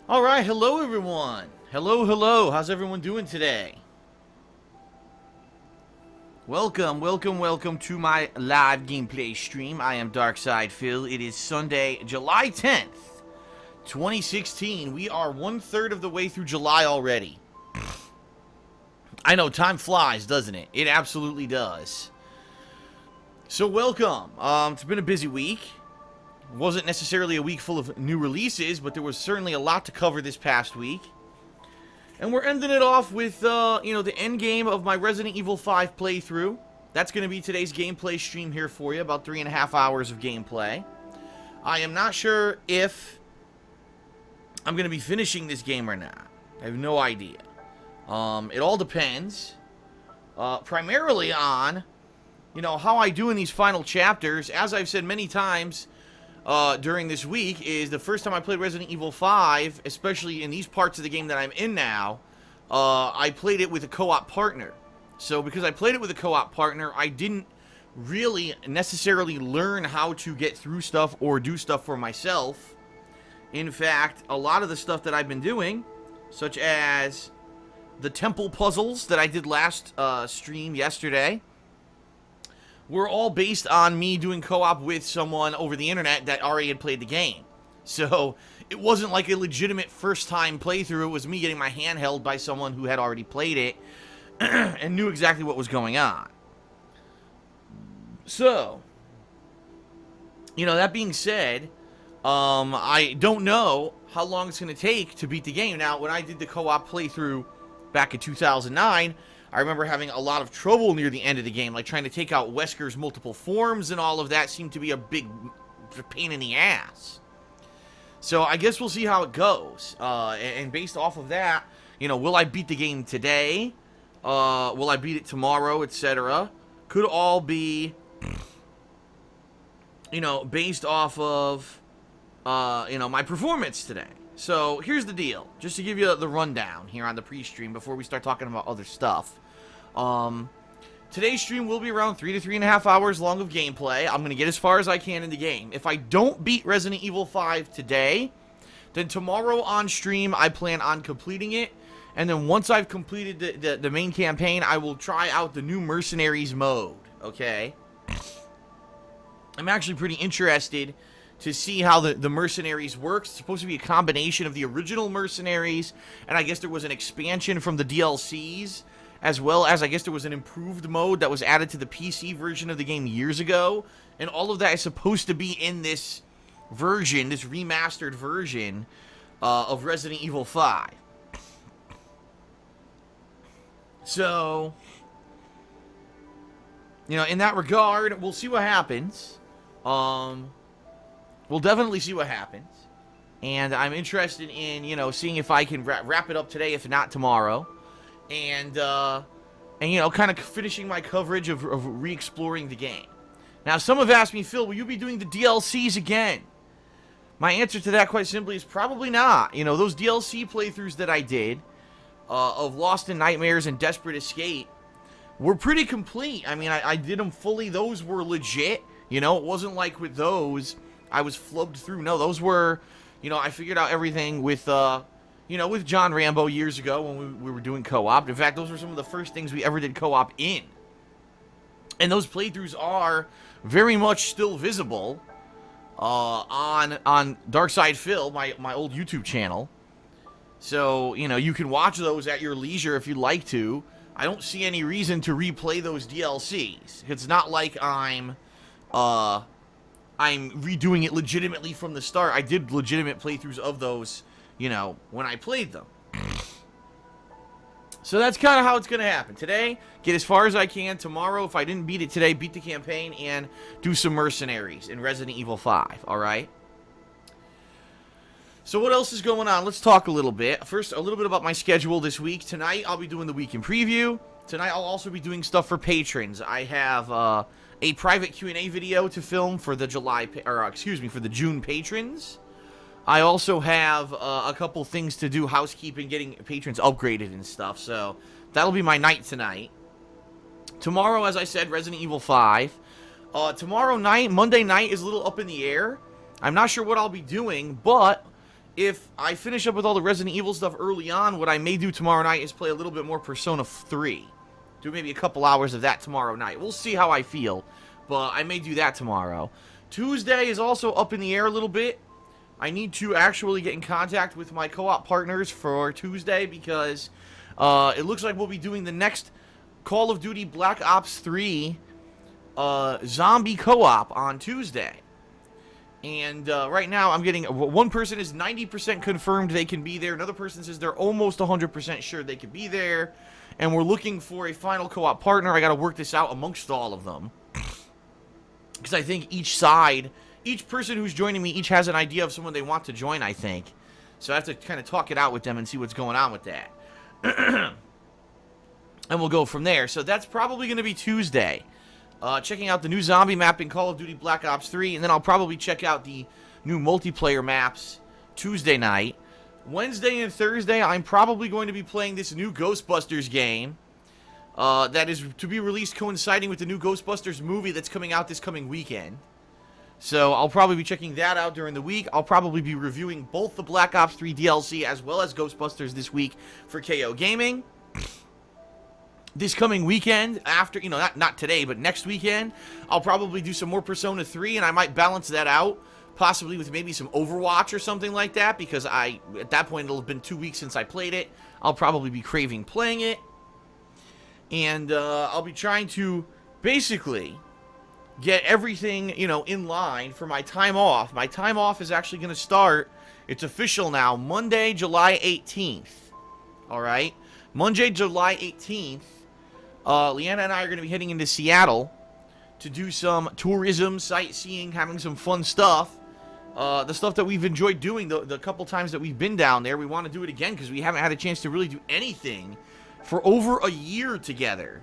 Alright, hello everyone. Hello. How's everyone doing today? Welcome to my live gameplay stream. I am Darkside Phil. It is Sunday, July 10th, 2016. We are 1/3 of the way through July already. I know, time flies, doesn't it? It absolutely does. So welcome. It's been a busy week. It wasn't necessarily a week full of new releases, but there was certainly a lot to cover this past week. And we're ending it off with, the endgame of my Resident Evil 5 playthrough. That's going to be today's gameplay stream here for you, about 3.5 hours of gameplay. I am not sure if I'm going to be finishing this game or not. I have no idea. It all depends, primarily on, how I do in these final chapters. As I've said many times during this week, is the first time I played Resident Evil 5, especially in these parts of the game that I'm in now, I played it with a co-op partner. So because I played it with a co-op partner, I didn't really necessarily learn how to get through stuff or do stuff for myself. In fact, a lot of the stuff that I've been doing, such as the temple puzzles that I did last stream yesterday, were all based on me doing co-op with someone over the internet that already had played the game. So it wasn't like a legitimate first-time playthrough. It was me getting my hand held by someone who had already played it and knew exactly what was going on. So, that being said, I don't know how long it's going to take to beat the game. Now, when I did the co-op playthrough back in 2009, I remember having a lot of trouble near the end of the game, like trying to take out Wesker's multiple forms and all of that seemed to be a big pain in the ass. So I guess we'll see how it goes. And based off of that, will I beat the game today? Will I beat it tomorrow, etc.? Could all be, based off of, my performance today. So here's the deal, just to give you the rundown here on the pre-stream before we start talking about other stuff. Today's stream will be around 3 to 3.5 hours long of gameplay. I'm going to get as far as I can in the game. If I don't beat Resident Evil 5 today, then tomorrow on stream I plan on completing it. And then once I've completed the main campaign, I will try out the new Mercenaries mode, okay? I'm actually pretty interested to see how the Mercenaries works. It's supposed to be a combination of the original Mercenaries, and I guess there was an expansion from the DLCs, as well as I guess there was an improved mode that was added to the PC version of the game years ago, and all of that is supposed to be in this version, this remastered version of Resident Evil 5. So, in that regard, we'll see what happens. We'll definitely see what happens. And I'm interested in, seeing if I can wrap it up today, if not tomorrow. And kind of finishing my coverage of re-exploring the game. Now, some have asked me, Phil, will you be doing the DLCs again? My answer to that, quite simply, is probably not. Those DLC playthroughs that I did, of Lost in Nightmares and Desperate Escape, were pretty complete. I mean, I did them fully. Those were legit. It wasn't like with those I was flubbed through. No, those were, I figured out everything with, with John Rambo years ago when we were doing co-op. In fact, those were some of the first things we ever did co-op in. And those playthroughs are very much still visible on Darkside Phil, my old YouTube channel. So, you can watch those at your leisure if you'd like to. I don't see any reason to replay those DLCs. It's not like I'm redoing it legitimately from the start. I did legitimate playthroughs of those, when I played them. So that's kind of how it's going to happen. Today, get as far as I can. Tomorrow, if I didn't beat it today, beat the campaign and do some Mercenaries in Resident Evil 5, alright? So what else is going on? Let's talk a little bit. First, a little bit about my schedule this week. Tonight, I'll be doing the week in preview. Tonight, I'll also be doing stuff for patrons. I have a private Q&A video to film for the for the June patrons. I also have a couple things to do, housekeeping, getting patrons upgraded and stuff. So that'll be my night tonight. Tomorrow, as I said, Resident Evil 5. Tomorrow night, Monday night, is a little up in the air. I'm not sure what I'll be doing, but if I finish up with all the Resident Evil stuff early on, what I may do tomorrow night is play a little bit more Persona 3. Do maybe a couple hours of that tomorrow night. We'll see how I feel, but I may do that tomorrow. Tuesday is also up in the air a little bit. I need to actually get in contact with my co-op partners for Tuesday because it looks like we'll be doing the next Call of Duty Black Ops 3 zombie co-op on Tuesday. And right now I'm getting, one person is 90% confirmed they can be there. Another person says they're almost 100% sure they can be there. And we're looking for a final co-op partner. I got to work this out amongst all of them. Because I think each side, each person who's joining me, each has an idea of someone they want to join, I think. So I have to kind of talk it out with them and see what's going on with that. And we'll go from there. So that's probably going to be Tuesday. Checking out the new zombie map in Call of Duty Black Ops 3. And then I'll probably check out the new multiplayer maps Tuesday night. Wednesday and Thursday, I'm probably going to be playing this new Ghostbusters game. That is to be released coinciding with the new Ghostbusters movie that's coming out this coming weekend. So I'll probably be checking that out during the week. I'll probably be reviewing both the Black Ops 3 DLC as well as Ghostbusters this week for KO Gaming. This coming weekend, after, not today, but next weekend, I'll probably do some more Persona 3, and I might balance that out, possibly with maybe some Overwatch or something like that, because at that point, it'll have been 2 weeks since I played it. I'll probably be craving playing it. And I'll be trying to basically get everything, in line for my time off. My time off is actually going to start, it's official now, Monday, July 18th. All right? Monday, July 18th, Leanna and I are going to be heading into Seattle to do some tourism, sightseeing, having some fun stuff. The stuff that we've enjoyed doing the couple times that we've been down there. We want to do it again because we haven't had a chance to really do anything for over a year together.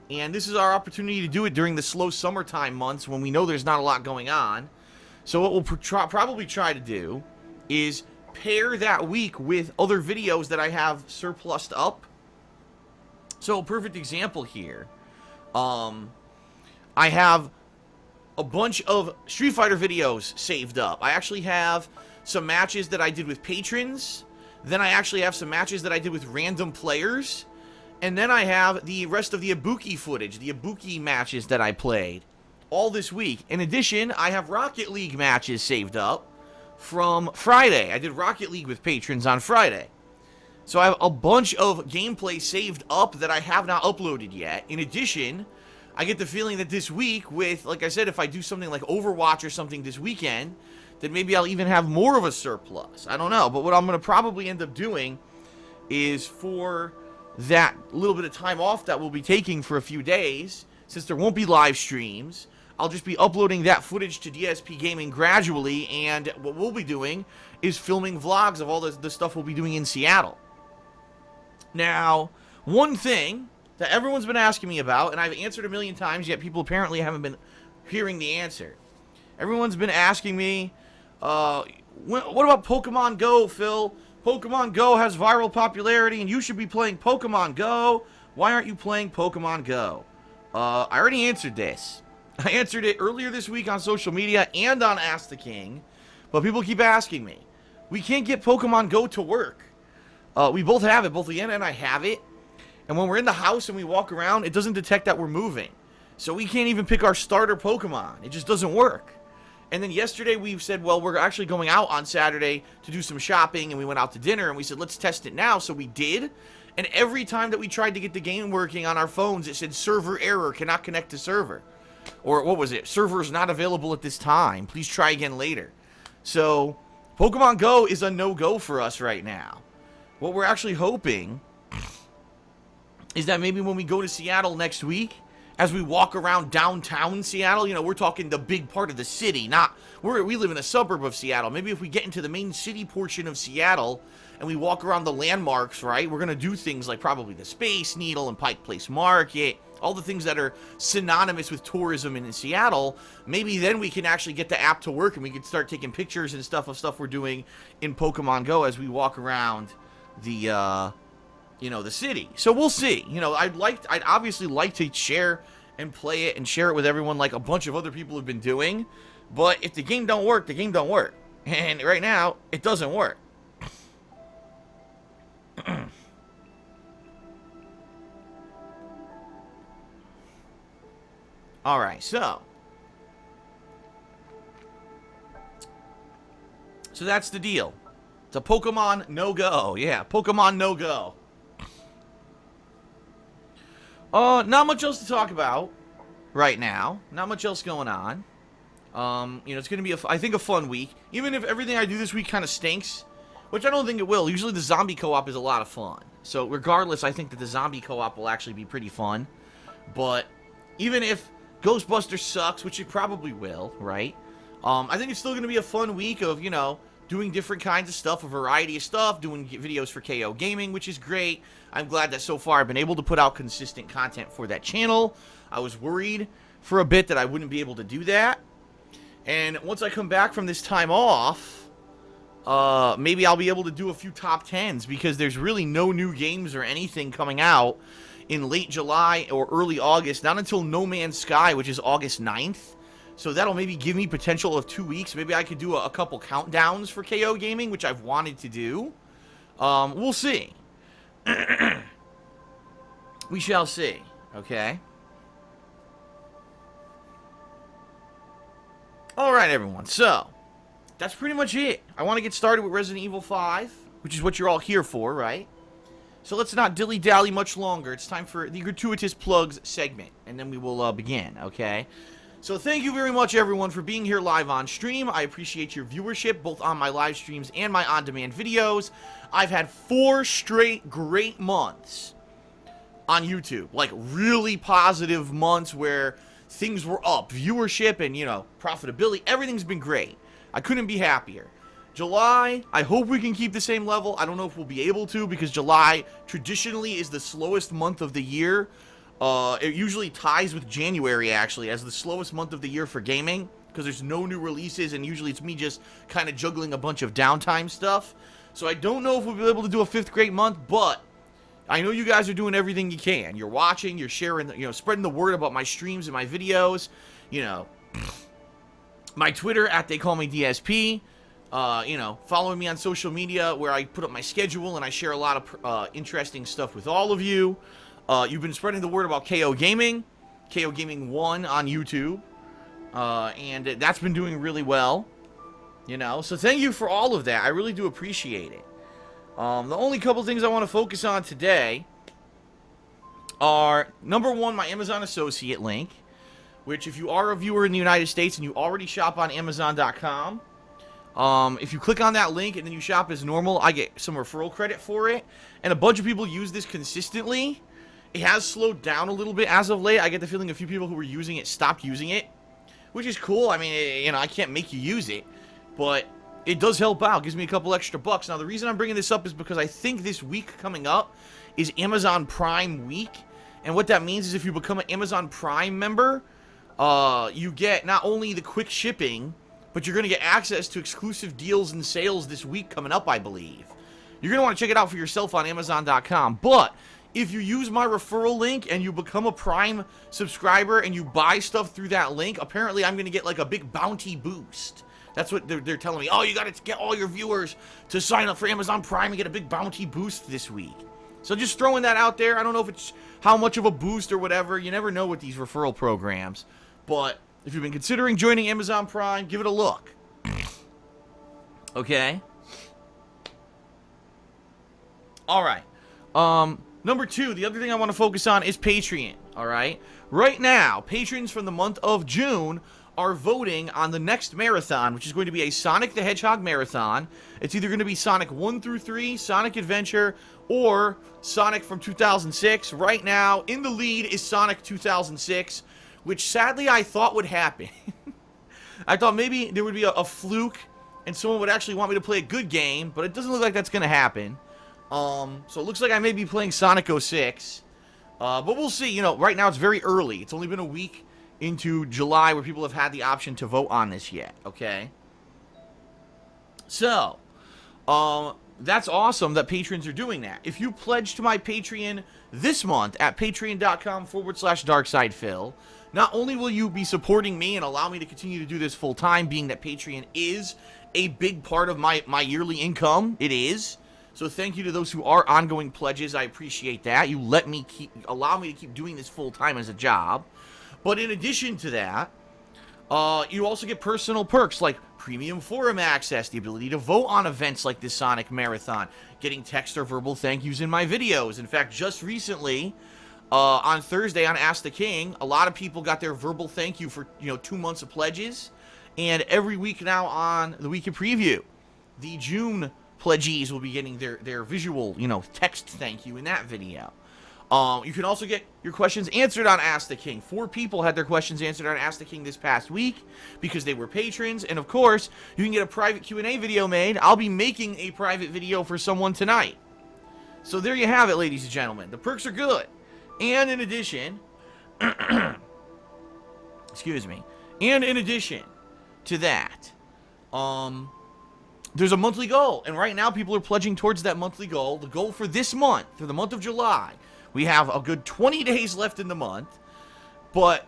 And this is our opportunity to do it during the slow summertime months when we know there's not a lot going on. So what we'll probably try to do is pair that week with other videos that I have surplused up. So a perfect example here. I have a bunch of Street Fighter videos saved up. I actually have some matches that I did with patrons. Then I actually have some matches that I did with random players. And then I have the rest of the Ibuki footage, the Ibuki matches that I played all this week. In addition, I have Rocket League matches saved up from Friday. I did Rocket League with patrons on Friday. So I have a bunch of gameplay saved up that I have not uploaded yet. In addition, I get the feeling that this week with, like I said, if I do something like Overwatch or something this weekend, then maybe I'll even have more of a surplus. I don't know. But what I'm going to probably end up doing is for that little bit of time off that we'll be taking for a few days, since there won't be live streams, I'll just be uploading that footage to DSPGaming gradually, and what we'll be doing is filming vlogs of all the stuff we'll be doing in Seattle. Now, one thing that everyone's been asking me about, and I've answered a million times, yet people apparently haven't been hearing the answer. Everyone's been asking me, what about Pokemon Go, Phil? Pokemon Go has viral popularity, and you should be playing Pokemon Go. Why aren't you playing Pokemon Go? I already answered this. I answered it earlier this week on social media and on Ask the King, but people keep asking me. We can't get Pokemon Go to work. We both have it. Both Leanna and I have it. And when we're in the house and we walk around, it doesn't detect that we're moving. So we can't even pick our starter Pokemon. It just doesn't work. And then yesterday we said, well, we're actually going out on Saturday to do some shopping, and we went out to dinner, and we said, let's test it now. So we did. And every time that we tried to get the game working on our phones, it said server error, cannot connect to server. Or what was it? Server is not available at this time. Please try again later. So Pokemon Go is a no-go for us right now. What we're actually hoping is that maybe when we go to Seattle next week, as we walk around downtown Seattle, we're talking the big part of the city, we live in a suburb of Seattle. Maybe if we get into the main city portion of Seattle and we walk around the landmarks, right, we're going to do things like probably the Space Needle and Pike Place Market, all the things that are synonymous with tourism in Seattle. Maybe then we can actually get the app to work and we can start taking pictures and stuff of stuff we're doing in Pokemon Go as we walk around the city. So we'll see. I'd obviously like to share and play it and share it with everyone like a bunch of other people have been doing. But if the game don't work, the game don't work. And right now, it doesn't work. Alright, so that's the deal. It's a Pokemon no-go. Yeah, Pokemon no-go. Not much else to talk about right now. Not much else going on. It's going to be, I think, a fun week. Even if everything I do this week kind of stinks, which I don't think it will. Usually the zombie co-op is a lot of fun. So regardless, I think that the zombie co-op will actually be pretty fun. But even if Ghostbusters sucks, which it probably will, right? I think it's still going to be a fun week of, doing different kinds of stuff, a variety of stuff, doing videos for KO Gaming, which is great. I'm glad that so far I've been able to put out consistent content for that channel. I was worried for a bit that I wouldn't be able to do that. And once I come back from this time off, maybe I'll be able to do a few top 10s, because there's really no new games or anything coming out in late July or early August, not until No Man's Sky, which is August 9th. So that'll maybe give me potential of 2 weeks. Maybe I could do a couple countdowns for KO Gaming, which I've wanted to do. We'll see. We shall see. Okay? Alright, everyone. So, that's pretty much it. I want to get started with Resident Evil 5, which is what you're all here for, right? So let's not dilly-dally much longer. It's time for the Gratuitous Plugs segment, and then we will begin, okay? So thank you very much, everyone, for being here live on stream. I appreciate your viewership, both on my live streams and my on-demand videos. I've had 4 straight great months on YouTube. Like, really positive months where things were up. Viewership and, profitability. Everything's been great. I couldn't be happier. July, I hope we can keep the same level. I don't know if we'll be able to, because July traditionally is the slowest month of the year. It usually ties with January, actually, as the slowest month of the year for gaming, because there's no new releases, and usually it's me just kind of juggling a bunch of downtime stuff. So I don't know if we'll be able to do a 5th great month, but I know you guys are doing everything you can. You're watching, you're sharing, spreading the word about my streams and my videos. My Twitter, @TheyCallMeDSP. Following me on social media, where I put up my schedule and I share a lot of interesting stuff with all of you. You've been spreading the word about KO Gaming, KO Gaming 1 on YouTube, and that's been doing really well, so thank you for all of that. I really do appreciate it. The only couple things I want to focus on today are, number one, my Amazon Associate link, which if you are a viewer in the United States and you already shop on Amazon.com, if you click on that link and then you shop as normal, I get some referral credit for it, and a bunch of people use this consistently. It has slowed down a little bit as of late. I get the feeling a few people who were using it stopped using it, which is cool. I mean, I can't make you use it, but it does help out. It gives me a couple extra bucks. Now, the reason I'm bringing this up is because I think this week coming up is Amazon Prime week, and what that means is if you become an Amazon Prime member, you get not only the quick shipping, but you're going to get access to exclusive deals and sales this week coming up, I believe. You're going to want to check it out for yourself on Amazon.com, but if you use my referral link and you become a Prime subscriber and you buy stuff through that link, apparently I'm going to get like a big bounty boost. That's what they're telling me. Oh, you got to get all your viewers to sign up for Amazon Prime and get a big bounty boost this week. So just throwing that out there. I don't know if it's how much of a boost or whatever. You never know with these referral programs. But if you've been considering joining Amazon Prime, give it a look. Okay? All right. Number 2, the other thing I want to focus on is Patreon, alright? Right now, patrons from the month of June are voting on the next marathon, which is going to be a Sonic the Hedgehog marathon. It's either going to be Sonic 1 through 3, Sonic Adventure, or Sonic from 2006. Right now, in the lead is Sonic 2006, which sadly I thought would happen. I thought maybe there would be a fluke and someone would actually want me to play a good game, but it doesn't look like that's going to happen. So it looks like I may be playing Sonic 06, but we'll see. Right now it's very early. It's only been a week into July where people have had the option to vote on this yet, okay? So, that's awesome that patrons are doing that. If you pledge to my Patreon this month at patreon.com/darksidefil, not only will you be supporting me and allow me to continue to do this full time, being that Patreon is a big part of my yearly income, it is. So thank you to those who are ongoing pledges. I appreciate that. You allow me to keep doing this full time as a job. But in addition to that, you also get personal perks like premium forum access, the ability to vote on events like this Sonic Marathon, getting text or verbal thank yous in my videos. In fact, just recently, on Thursday on Ask the King, a lot of people got their verbal thank you for, 2 months of pledges. And every week now on the Week in Preview, the June pledgees will be getting their visual, text thank you in that video. You can also get your questions answered on Ask the King. 4 people had their questions answered on Ask the King this past week because they were patrons. And of course, you can get a private Q&A video made. I'll be making a private video for someone tonight. So there you have it, ladies and gentlemen. The perks are good. And in addition, excuse me. And in addition to that, there's a monthly goal. And right now, people are pledging towards that monthly goal. The goal for this month, for the month of July, we have a good 20 days left in the month, but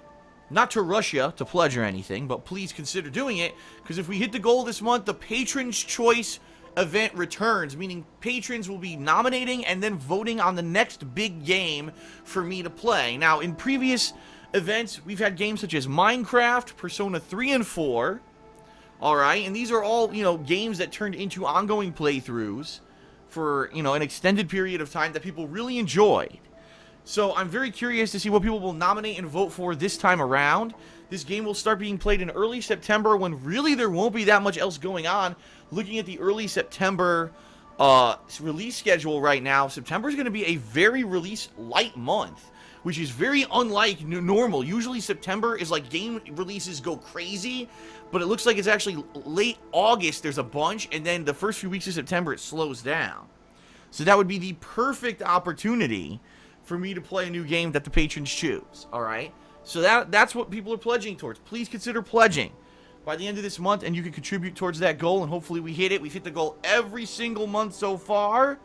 not to rush you to pledge or anything, but please consider doing it, because if we hit the goal this month, the Patron's Choice event returns, meaning patrons will be nominating and then voting on the next big game for me to play. Now, in previous events, we've had games such as Minecraft, Persona 3 and 4, alright, and these are all, games that turned into ongoing playthroughs for, an extended period of time that people really enjoyed. So I'm very curious to see what people will nominate and vote for this time around. This game will start being played in early September when really there won't be that much else going on. Looking at the early September release schedule right now, September is going to be a very release light month, which is very unlike normal. Usually September is like game releases go crazy, but it looks like it's actually late August there's a bunch, and then the first few weeks of September it slows down. So that would be the perfect opportunity for me to play a new game that the patrons choose, alright? So that's what people are pledging towards. Please consider pledging by the end of this month, and you can contribute towards that goal, and hopefully we hit it. We've hit the goal every single month so far,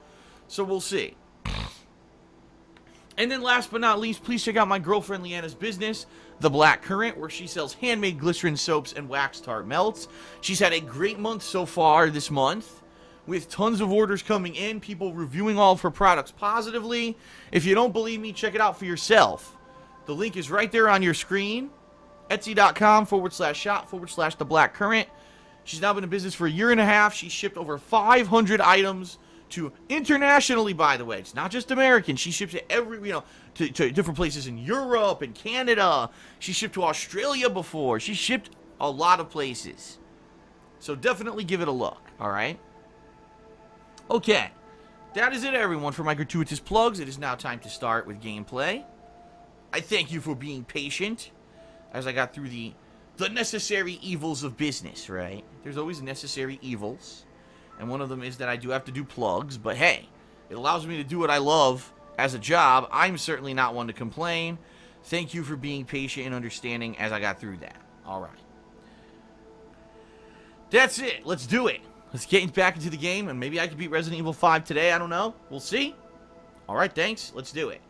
so we'll see. And then last but not least, please check out my girlfriend Leanna's business, The Black Current, where she sells handmade glycerin soaps and wax tart melts. She's had a great month so far this month, with tons of orders coming in, people reviewing all of her products positively. If you don't believe me, check it out for yourself. The link is right there on your screen. Etsy.com/shop/The Black Current. She's now been in business for a year and a half. She's shipped over 500 items to internationally, by the way. It's not just American. She ships to to different places in Europe and Canada. She shipped to Australia before. She shipped a lot of places. So definitely give it a look, all right? Okay, that is it, everyone, for my gratuitous plugs. It is now time to start with gameplay. I thank you for being patient as I got through the necessary evils of business, right? There's always necessary evils, and one of them is that I do have to do plugs, but hey, it allows me to do what I love as a job. I'm certainly not one to complain. Thank you for being patient and understanding as I got through that. All right. That's it. Let's do it. Let's get back into the game, and maybe I can beat Resident Evil 5 today. I don't know. We'll see. All right, thanks. Let's do it.